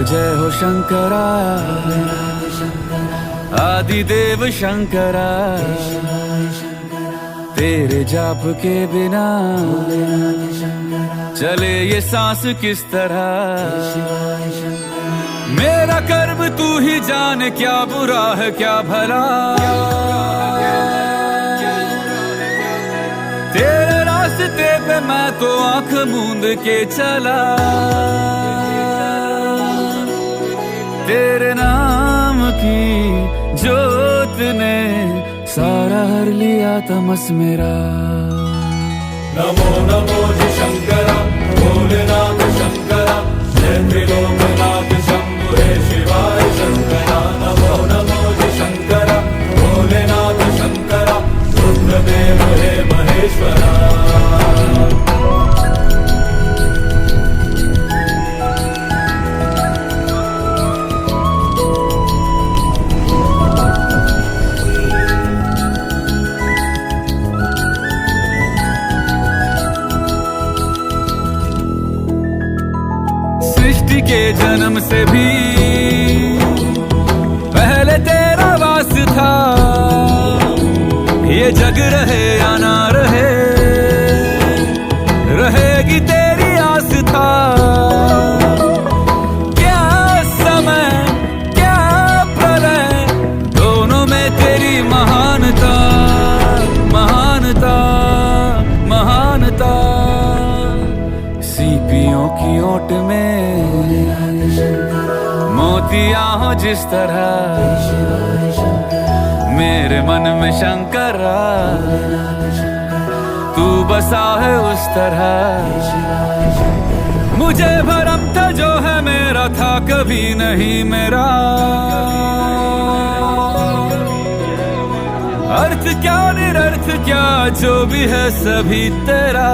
जय हो शंकरा, आदिदेव शंकरा। तेरे जाप के बिना चले ये सांस किस तरह। मेरा कर्म तू ही जाने, क्या बुरा है क्या भला। तेरे रास्ते पे मैं तो आंख मूंद के चला। तेरे नाम की जोत ने सारा हर लिया तमस मेरा। नमो नमो जी शंकरा, भोलेनाथ शंकरा, जय त्रिलोकनाथ शंभु हे शिवाय शंकरा। नमो नमो जी शंकरा, भोलेनाथ शंकरा, रुद्रदेव हे महेश्वरा। सृष्टि के जन्म से भी पहले तेरा वास था। ये जग रहे या ना रहे, रहेगी तेरी आस था। क्या समय क्या प्रलय, दोनों में तेरी महानता, महानता, महानता। सीपियों की ओट में मोतिया हो जिस तरह, मेरे मन में शंकरा तू बसा है उस तरह। मुझे भरम था जो है मेरा था कभी नहीं मेरा। अर्थ क्या निरर्थ क्या जो भी है सभी तेरा।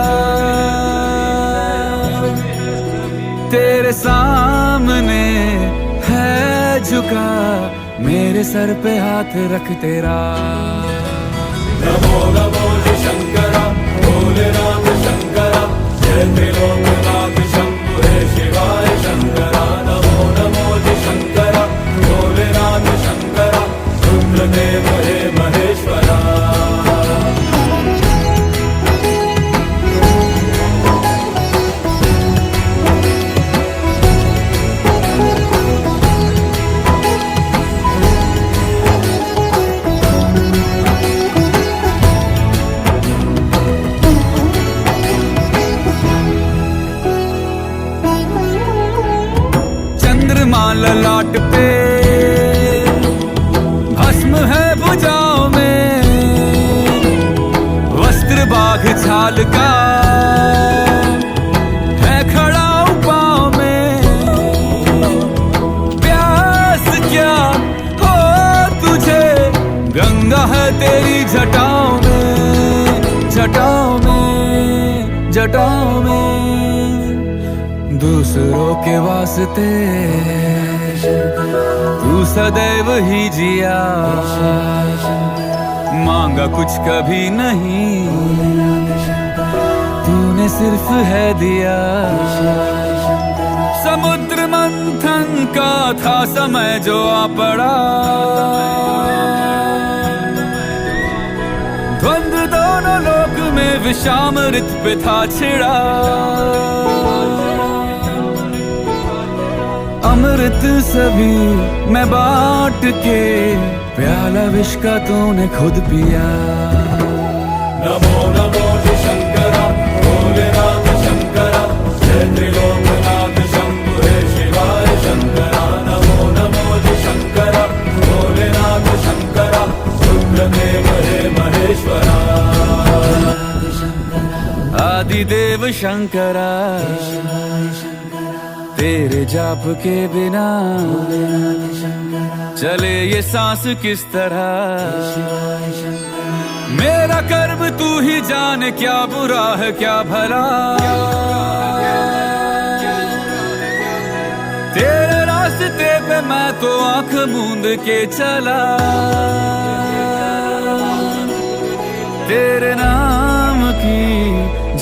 तेरे सामने है झुका मेरे सर पे हाथ रख तेरा। नमो नमो जी शंकरा, भोलेनाथ शंकरा, जय त्रिलोकनाथ शंभु हे शिवाय शंकरा। नमो नमो जी शंकरा, भोलेनाथ शंकरा, रुद्रदेव हे महेश्वरा। ललाट पे भस्म है भुजाओं में, वस्त्र बाघ छाल का है खड़ा पाँव में। प्यास क्या हो तुझे, गंगा है तेरी जटाओं में, जटाओं में, जटाओं में। दूसरों के वास्ते तू सदैव ही जिया, मांगा कुछ कभी नहीं, तूने सिर्फ है दिया। समुद्र मंथन का था समय जो आ पड़ा, द्वंद्व दोनों लोक में विषामृत पे था छिड़ा। अमृत सभी मैं बांट के, प्याला विष का तूने खुद पिया। नमो नमो जी शंकरा, भोलेनाथ शंकरा, जय त्रिलोकनाथ शंभु हे शिवाय शंकरा। नमो नमो जी शंकरा, भोलेनाथ शंकरा, रुद्रदेव हे महेश्वरा। आदिदेव शंकरा, तेरे जाप के बिना चले ये सांस किस तरह। मेरा कर्म तू ही जाने, क्या बुरा है क्या भला। तेरे रास्ते पे मैं तो आंख मूंद के चला। तेरे नाम की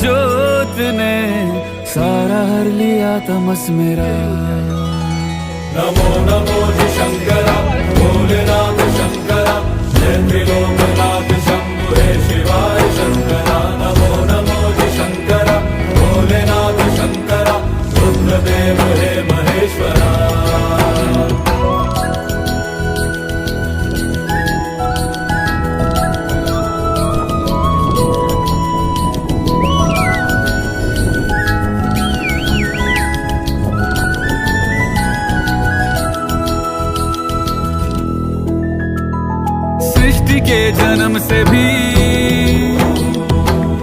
जोत ने सारा हर लिया तमस मेरा। नमो नमो जी शंकरा भोलेनाथ शंकरा जय त्रिलोकनाथ शंभु हे शिवाय शंकरा नमो नमो जी शंकरा भोलेनाथ शंकरा रुद्रदेव हे महेश्वरा सृष्टि के जन्म से भी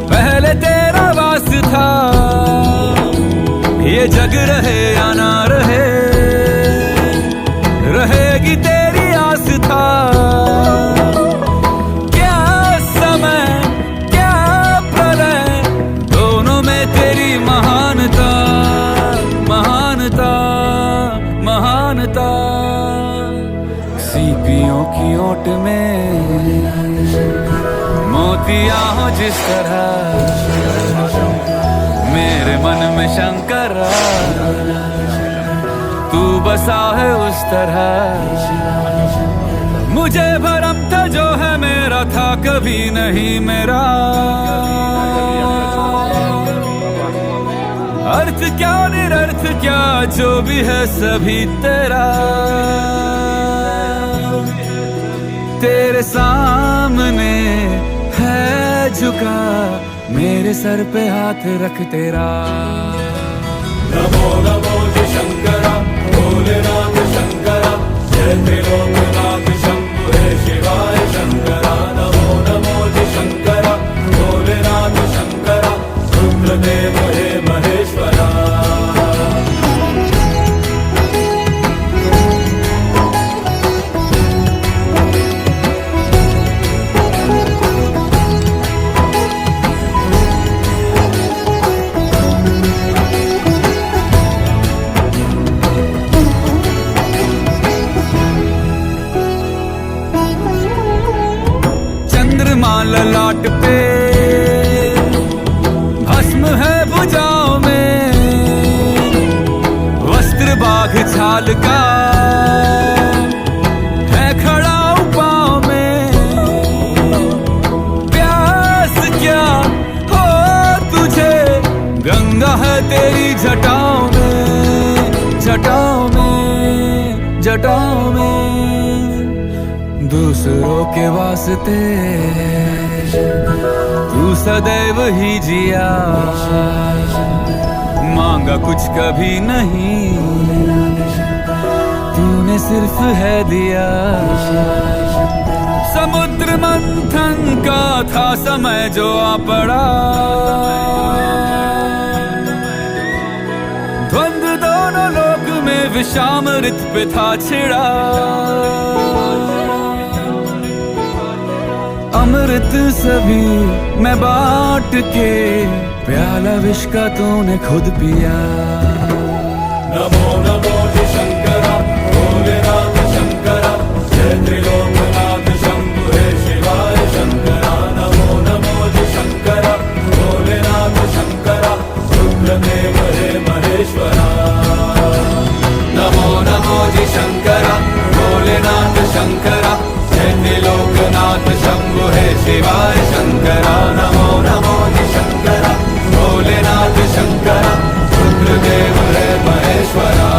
पहले तेरा वास था, ये जग रहे या ना रहे, रहेगी तेरी आस था। क्या समय क्या प्रलय, दोनों में तेरी महानता महानता महानता। सीपियों की ओट में मोतिया हो जिस तरह, मेरे मन में शंकर तू बसा है उस तरह। मुझे भरम था जो है मेरा था कभी नहीं मेरा, अर्थ क्या निरर्थ क्या जो भी है सभी तेरा। तेरे सामने है झुका मेरे सर पे हाथ रख तेरा। नमो नमो जी शंकरा भोलेनाथ शंकरा जय त्रिलोकनाथ शंभु हे शिवाय शंकरा नमो नमो जी शंकरा भोलेनाथ शंकरा रुद्रदेव हे महेश्वरा। ललाट पे भस्म है भुजाओं में, वस्त्र बाघ छाल का है खड़ा पाँव में। प्यास क्या हो तुझे गंगा है तेरी जटाओं में जटाओं में जटाओं में। दूसरों के वास्ते तू सदैव ही जिया, मांगा कुछ कभी नहीं तूने सिर्फ है दिया। समुद्र मंथन का था समय जो आ पड़ा, द्वंद्व दोनों लोक में विषामृत पे था छिड़ा। अमृत सभी मैं बांट के प्याला विष का तूने खुद पिया। नमो नमो जी शंकरा भोलेनाथ शंकरा जय त्रिलोकनाथ शंभु हे शिवाय शंकरा नमो नमो जी शंकरा भोलेनाथ शंकरा रुद्रदेव हे महेश्वरा। नमो नमो जी शंकरा भोलेनाथ शंकरा जय त्रिलोकनाथ शंभु हे शिवाय शंकरा नमो नमो जी शंकरा भोलेनाथ शंकरा रुद्रदेव हे महेश्वरा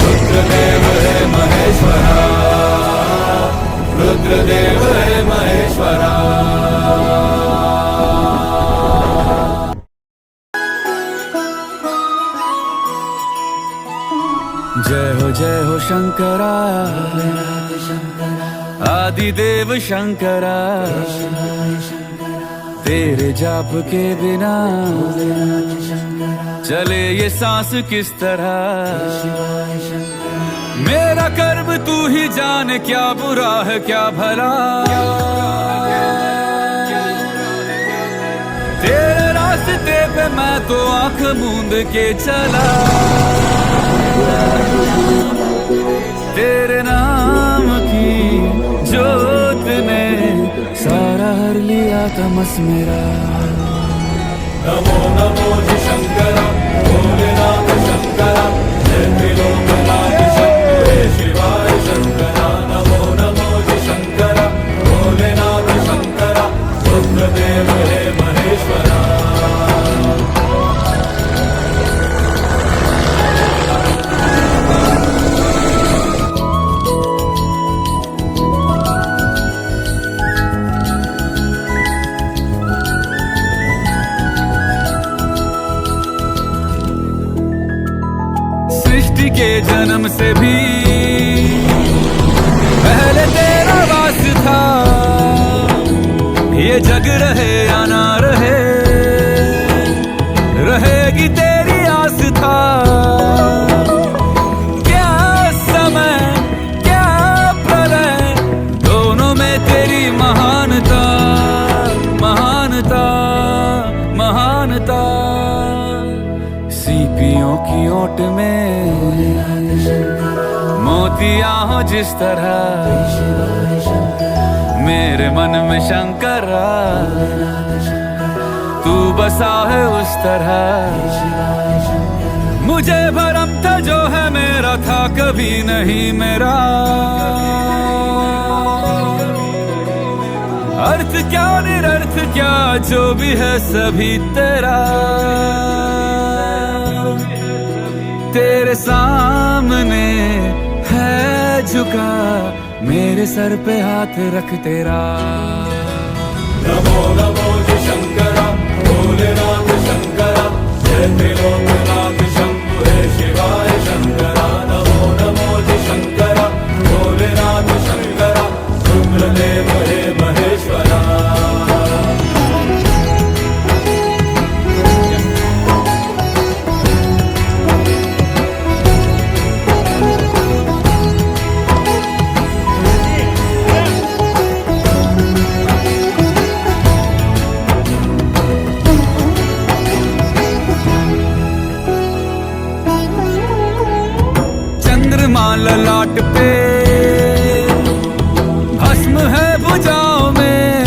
रुद्रदेव हे महेश्वरा रुद्रदेव हे महेश्वरा। जय हो शंकरा आदिदेव शंकरा, तेरे जाप के बिना चले ये सांस किस तरह। मेरा कर्म तू ही जाने क्या बुरा है क्या भला, तेरे रास्ते पे मैं तो आंख मूंद के चला। तेरे नाम की जोत ने सारा हर लिया तमस मेरा। नमो नमो जी शंकरा भोलेनाथ शंकरा जय त्रिलोकनाथ शंभो हे शिवाय शंकरा नमो नमो जी शंकरा भोलेनाथ शंकरा रुद्रदेव हे महेश्वरा सृष्टि के जन्म से भी पहले तेरा वास था, ये जग रहे या ना रहे, रहेगी तेरी आस था। क्या समय क्या प्रलय, दोनों में तेरी महानता महानता महानता। सीपियों की ओट में मोतियां हो जिस तरह, मेरे मन में शंकरा तू बसा है उस तरह। मुझे भरम था जो है मेरा था कभी नहीं मेरा, अर्थ क्या निरर्थ क्या जो भी है सभी तेरा। तेरे सामने है झुका मेरे सर पे हाथ रख तेरा। नमो नमो जी शंकरा भोलेनाथ शंकरा जय त्रिलोकनाथ शंभो हे शिवाय शंकरा नमो नमो जी शंकरा भोलेनाथ शंकरा रुद्रदेव हे महेश्वरा। ललाट पे भस्म है भुजाओं में,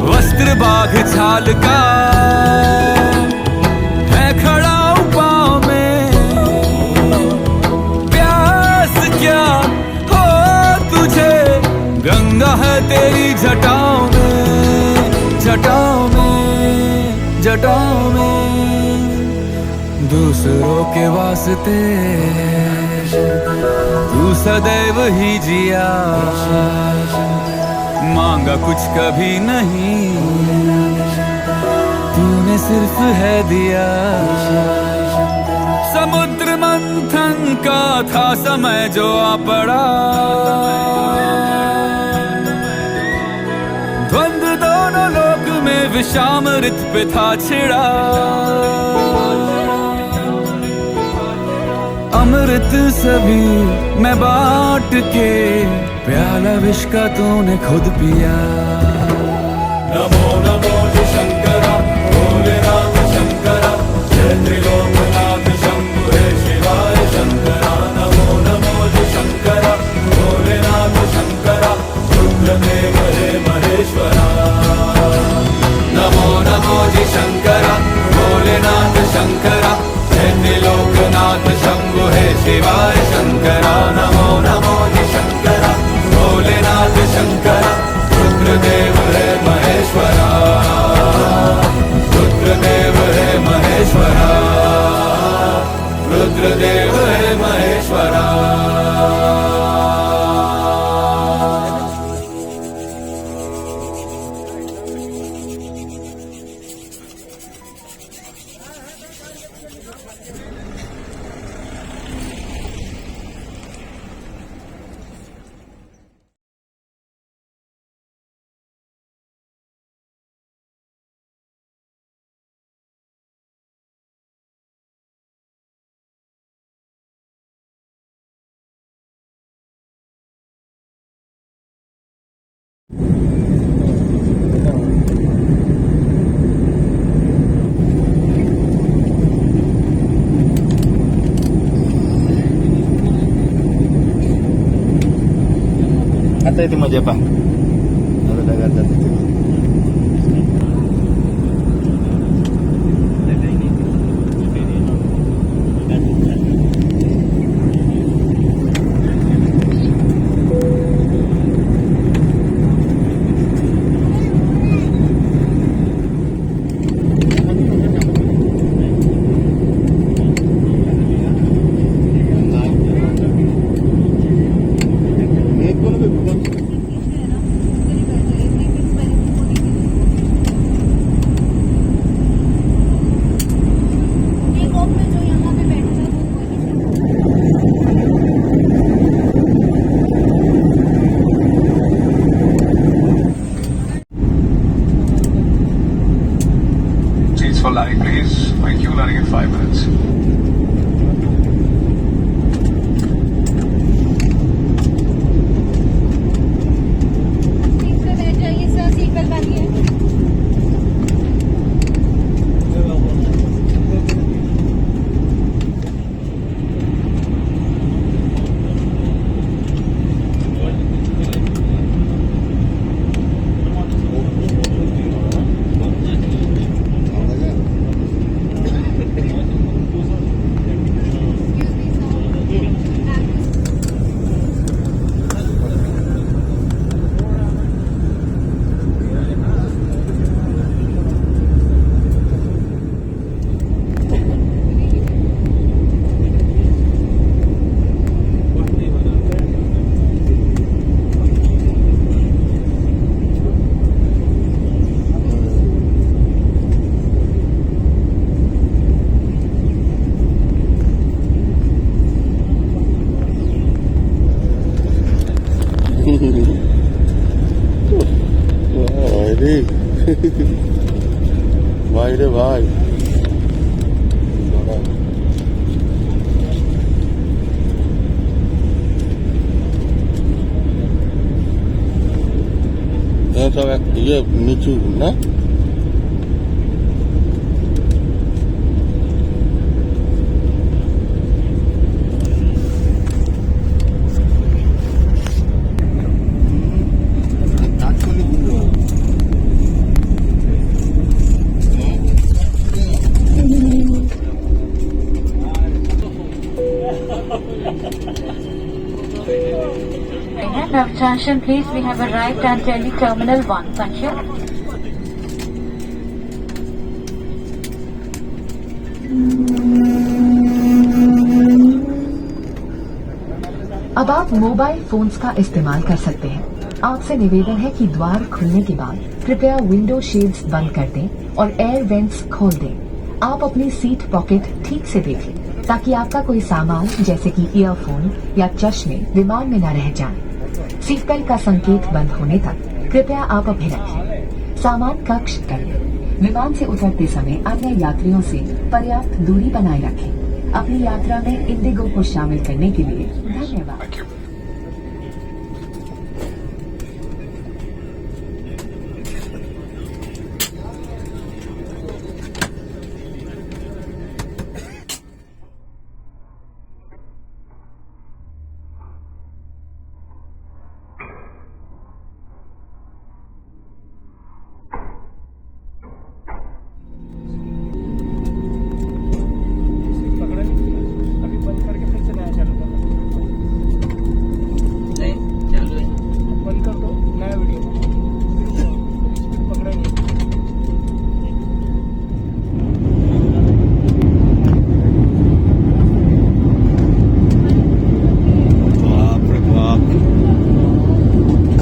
वस्त्र बाघ छाल का है खड़ा पाँव में। प्यास क्या हो तुझे गंगा है तेरी जटाओं में जटाओं में जटाओं में। दूसरों के वास्ते तू सदैव ही जिया, मांगा कुछ कभी नहीं तूने सिर्फ है दिया। समुद्र मंथन का था समय जो आ पड़ा, द्वंद दोनों लोक में विषामृत पे था छिड़ा। अमृत सभी मैं बांट के प्याला विष का तूने खुद पिया। नमो नमो जी शंकरा भोलेनाथ शंकरा जय त्रिलोकनाथ शंभो हे शिवाय शंकरा नमो नमो जी शंकरा भोलेनाथ शंकरा रुद्रदेव हे महेश्वरा। नमो नमो जी शंकरा भोलेनाथ शंकरा जय त्रिलोकनाथ शंभो हे शिवाय शंकरा नमो नमो जी शंकरा भोलेनाथ शंकरा रुद्रदेव हे महेश्वरा रुद्रदेव हे महेश्वरा रुद्रदेव हे महेश्वरा। आता येते मजा पा running in 5 minutes. सीट पे बैठ जाइए सर, सीट बेल्ट बांधिए। भाई भाई रे भाई ये सब ये नीचे ना Now attention please, we have arrived at Delhi Terminal 1. Thank you. अब आप मोबाइल फोन्स का इस्तेमाल कर सकते हैं। आपसे निवेदन है कि द्वार खुलने के बाद कृपया विंडो शेड्स बंद कर दें और एयर वेंट्स खोल दें। आप अपनी सीट पॉकेट ठीक से देख लें ताकि आपका कोई सामान जैसे कि ईयरफोन या चश्मे विमान में न रह जाए। सीट बेल्ट का संकेत बंद होने तक कृपया आप अभी रखें। सामान कक्ष कर लें। विमान से उतरते समय अन्य यात्रियों से पर्याप्त दूरी बनाए रखें। अपनी यात्रा में इंडिगो को शामिल करने के लिए धन्यवाद।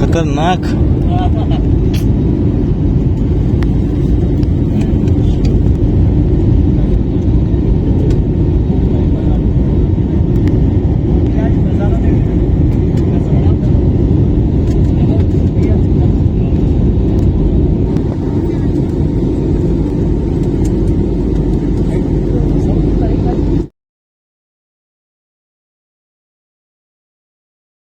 खतरनाक